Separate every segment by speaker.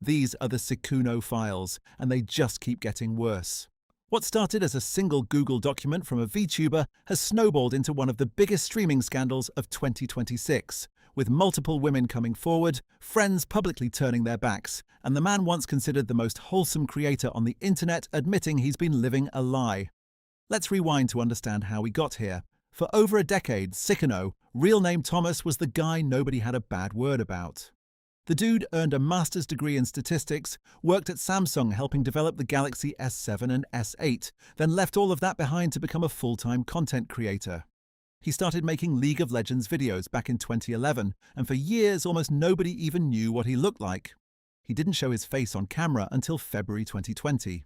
Speaker 1: These are the Sykkuno Files, and they just keep getting worse. What started as a single Google document from a VTuber has snowballed into one of the biggest streaming scandals of 2026, with multiple women coming forward, friends publicly turning their backs, and the man once considered the most wholesome creator on the internet admitting he's been living a lie. Let's rewind to understand how we got here. For over a decade, Sykkuno, real name Thomas, was the guy nobody had a bad word about. The dude earned a master's degree in statistics, worked at Samsung helping develop the Galaxy S7 and S8, then left all of that behind to become a full-time content creator. He started making League of Legends videos back in 2011, and for years almost nobody even knew what he looked like. He didn't show his face on camera until February 2020.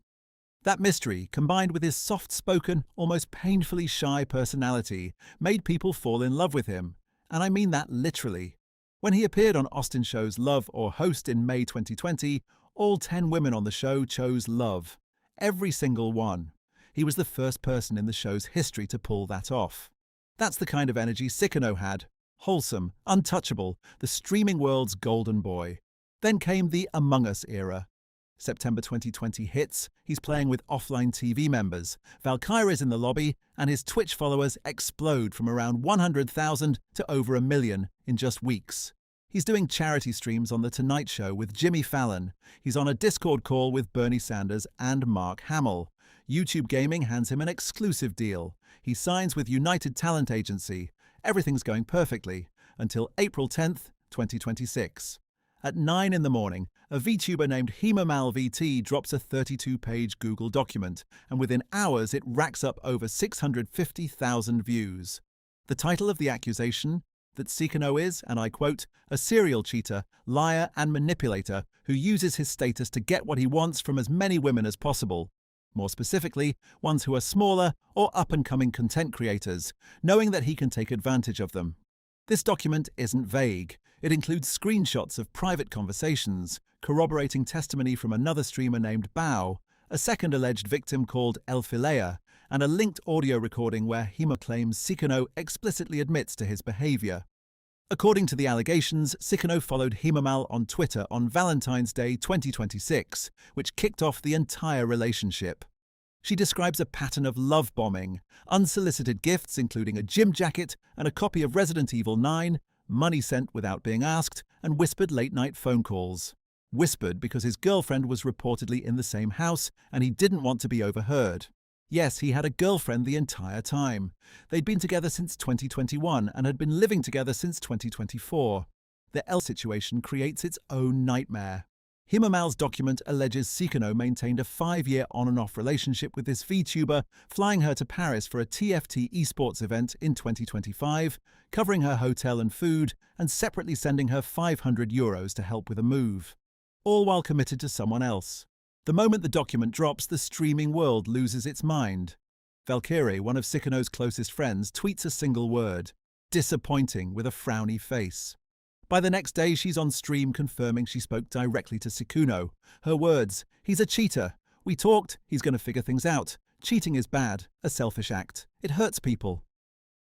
Speaker 1: That mystery, combined with his soft-spoken, almost painfully shy personality, made people fall in love with him, and I mean that literally. When he appeared on Austin Show's Love or Host in May 2020, all 10 women on the show chose Love. Every single one. He was the first person in the show's history to pull that off. That's the kind of energy Sykkuno had. Wholesome, untouchable, the streaming world's golden boy. Then came the Among Us era. September 2020 hits, he's playing with OfflineTV members, Valkyrae's in the lobby, and his Twitch followers explode from around 100,000 to over 1 million in just weeks. He's doing charity streams on The Tonight Show with Jimmy Fallon. He's on a Discord call with Bernie Sanders and Mark Hamill. YouTube Gaming hands him an exclusive deal. He signs with United Talent Agency. Everything's going perfectly, until April 10th, 2026. At 9 in the morning, a VTuber named HemamalVT drops a 32-page Google document, and within hours it racks up over 650,000 views. The title of the accusation? That Sykkuno is, and I quote, a serial cheater, liar and manipulator who uses his status to get what he wants from as many women as possible. More specifically, ones who are smaller or up-and-coming content creators, knowing that he can take advantage of them. This document isn't vague. It includes screenshots of private conversations, corroborating testimony from another streamer named Bao, a second alleged victim called Elfilea, and a linked audio recording where Hema claims Sykkuno explicitly admits to his behavior. According to the allegations, Sykkuno followed Hemamal on Twitter on Valentine's Day 2026, which kicked off the entire relationship. She describes a pattern of love bombing, unsolicited gifts including a gym jacket and a copy of Resident Evil 9, money sent without being asked, and whispered late-night phone calls. Whispered because his girlfriend was reportedly in the same house and he didn't want to be overheard. Yes, he had a girlfriend the entire time. They'd been together since 2021 and had been living together since 2024. The L situation creates its own nightmare. Hemamal's document alleges Sykkuno maintained a 5-year on-and-off relationship with this VTuber, flying her to Paris for a TFT esports event in 2025, covering her hotel and food, and separately sending her €500 to help with a move. All while committed to someone else. The moment the document drops, the streaming world loses its mind. Valkyrae, one of Sykkuno's closest friends, tweets a single word: disappointing, with a frowny face. By the next day, she's on stream confirming she spoke directly to Sykkuno. Her words: he's a cheater. We talked, he's going to figure things out. Cheating is bad, a selfish act. It hurts people.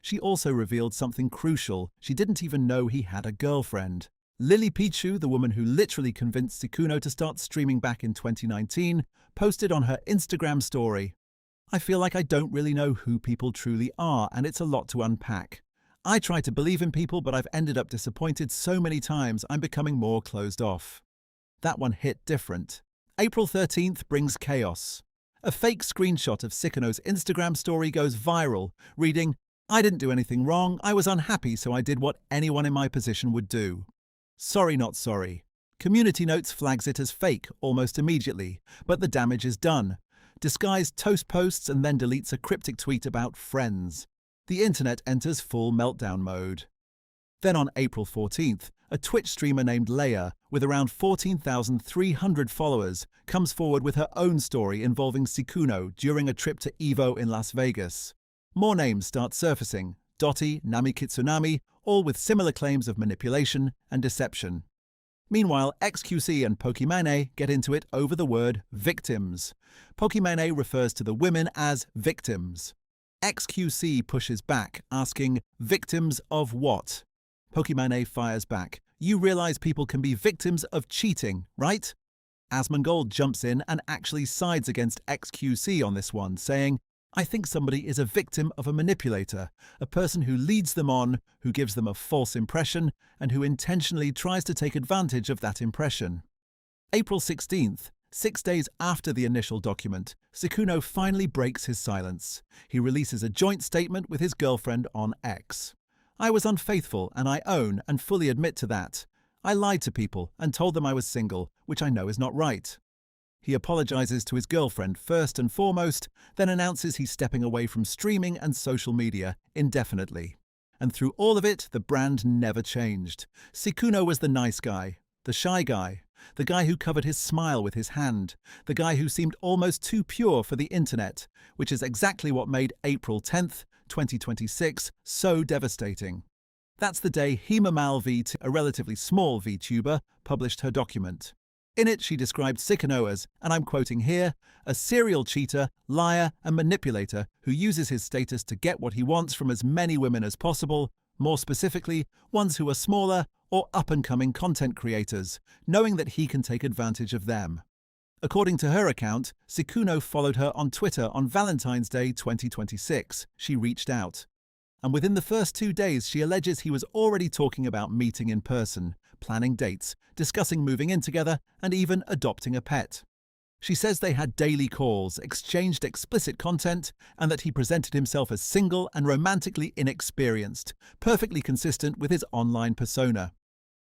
Speaker 1: She also revealed something crucial. She didn't even know he had a girlfriend. Lily Pichu, the woman who literally convinced Sykkuno to start streaming back in 2019, posted on her Instagram story, I feel like I don't really know who people truly are, and it's a lot to unpack. I try to believe in people, but I've ended up disappointed so many times I'm becoming more closed off. That one hit different. April 13th brings chaos. A fake screenshot of Sykkuno's Instagram story goes viral, reading, I didn't do anything wrong, I was unhappy so I did what anyone in my position would do. Sorry not sorry. Community Notes flags it as fake almost immediately, but the damage is done. Disguised toast posts and then deletes a cryptic tweet about friends. The internet enters full meltdown mode. Then on April 14th, a Twitch streamer named Leia, with around 14,300 followers, comes forward with her own story involving Sykkuno during a trip to EVO in Las Vegas. More names start surfacing: Dottie, Nami Kitsunami, all with similar claims of manipulation and deception. Meanwhile, XQC and Pokimane get into it over the word victims. Pokimane refers to the women as victims. XQC pushes back, asking, victims of what? Pokimane fires back, you realize people can be victims of cheating, right? Asmongold jumps in and actually sides against XQC on this one, saying, "I think somebody is a victim of a manipulator, a person who leads them on, who gives them a false impression, and who intentionally tries to take advantage of that impression." April 16th, 6 days after the initial document, Sykkuno finally breaks his silence. He releases a joint statement with his girlfriend on X. "I was unfaithful and I own and fully admit to that. I lied to people and told them I was single, which I know is not right." He apologizes to his girlfriend first and foremost, then announces he's stepping away from streaming and social media indefinitely. And through all of it, the brand never changed. Sykkuno was the nice guy, the shy guy, the guy who covered his smile with his hand, the guy who seemed almost too pure for the internet, which is exactly what made April 10th, 2026 so devastating. That's the day HemaMal, a relatively small VTuber, published her document. In it, she described Sykkuno as, and I'm quoting here, "a serial cheater, liar, and manipulator who uses his status to get what he wants from as many women as possible, more specifically, ones who are smaller or up-and-coming content creators, knowing that he can take advantage of them." According to her account, Sykkuno followed her on Twitter on Valentine's Day 2026. She reached out. And within the first 2 days, she alleges he was already talking about meeting in person, planning dates, discussing moving in together, and even adopting a pet. She says they had daily calls, exchanged explicit content, and that he presented himself as single and romantically inexperienced, perfectly consistent with his online persona.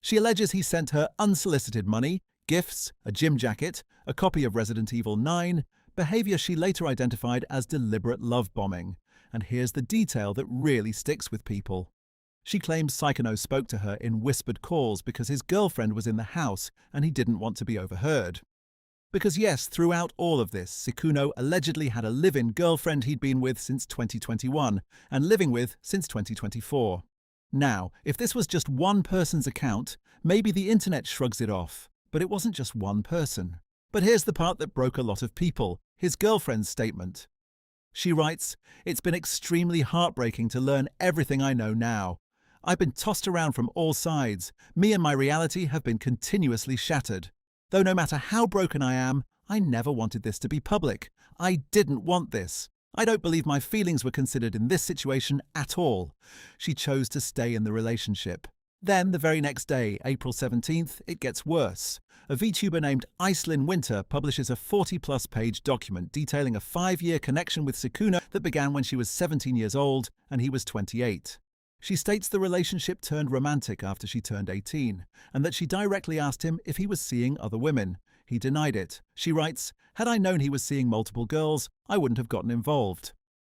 Speaker 1: She alleges he sent her unsolicited money, gifts, a gym jacket, a copy of Resident Evil 9, behavior she later identified as deliberate love bombing. And here's the detail that really sticks with people. She claims Sykkuno spoke to her in whispered calls because his girlfriend was in the house and he didn't want to be overheard. Because yes, throughout all of this, Sykkuno allegedly had a live-in girlfriend he'd been with since 2021 and living with since 2024. Now, if this was just one person's account, maybe the internet shrugs it off. But it wasn't just one person. But here's the part that broke a lot of people, his girlfriend's statement. She writes, "It's been extremely heartbreaking to learn everything I know now. I've been tossed around from all sides. Me and my reality have been continuously shattered. Though no matter how broken I am, I never wanted this to be public. I didn't want this. I don't believe my feelings were considered in this situation at all." She chose to stay in the relationship. Then, the very next day, April 17th, it gets worse. A VTuber named Icelyn Winter publishes a 40-plus page document detailing a 5-year connection with Sykkuno that began when she was 17 years old and he was 28. She states the relationship turned romantic after she turned 18, and that she directly asked him if he was seeing other women. He denied it. She writes, "Had I known he was seeing multiple girls, I wouldn't have gotten involved."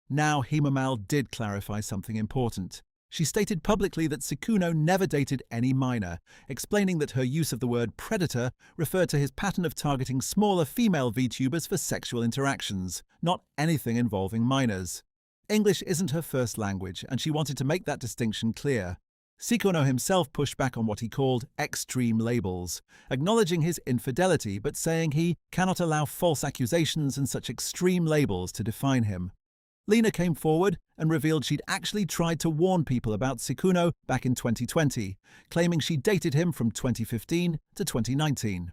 Speaker 1: Now, HemaMal did clarify something important. She stated publicly that Sykkuno never dated any minor, explaining that her use of the word predator referred to his pattern of targeting smaller female VTubers for sexual interactions, not anything involving minors. English isn't her first language, and she wanted to make that distinction clear. Sykkuno himself pushed back on what he called extreme labels, acknowledging his infidelity but saying he cannot allow false accusations and such extreme labels to define him. Lena came forward and revealed she'd actually tried to warn people about Sykkuno back in 2020, claiming she dated him from 2015 to 2019.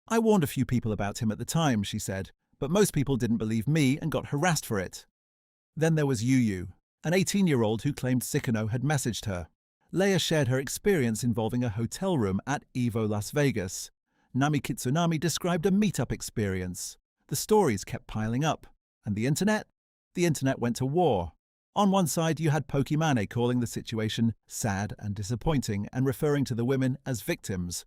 Speaker 1: "I warned a few people about him at the time," she said, "but most people didn't believe me and got harassed for it." Then there was Yu, an 18-year-old who claimed Sykkuno had messaged her. Leia shared her experience involving a hotel room at Evo Las Vegas. Nami Kitsunami described a meetup experience. The stories kept piling up. And the internet? The internet went to war. On one side, you had Pokimane calling the situation sad and disappointing and referring to the women as victims.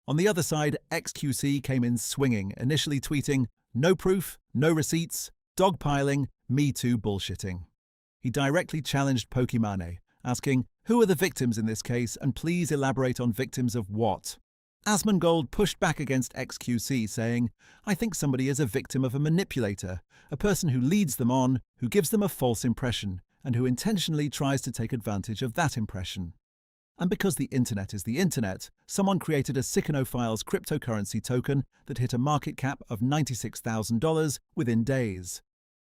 Speaker 1: On the other side, XQC came in swinging, initially tweeting, "No proof, no receipts, dogpiling, Me Too bullshitting." He directly challenged Pokimane, asking, "Who are the victims in this case, and please elaborate on victims of what?" Asmongold pushed back against XQC, saying, "I think somebody is a victim of a manipulator, a person who leads them on, who gives them a false impression, and who intentionally tries to take advantage of that impression." And because the internet is the internet, someone created a Sykkuno Files cryptocurrency token that hit a market cap of $96,000 within days.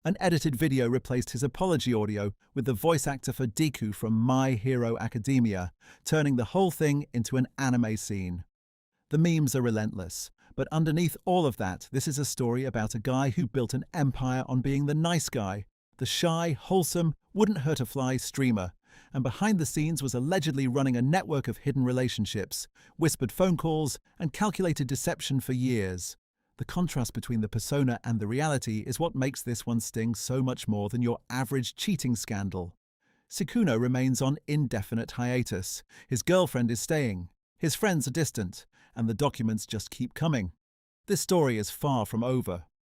Speaker 1: An edited video replaced his apology audio with the voice actor for Deku from My Hero Academia, turning the whole thing into an anime scene. The memes are relentless. But underneath all of that, this is a story about a guy who built an empire on being the nice guy, the shy, wholesome, wouldn't hurt a fly streamer. And behind the scenes was allegedly running a network of hidden relationships, whispered phone calls, and calculated deception for years. The contrast between the persona and the reality is what makes this one sting so much more than your average cheating scandal. Sykkuno remains on indefinite hiatus. His girlfriend is staying, his friends are distant, and the documents just keep coming. This story is far from over.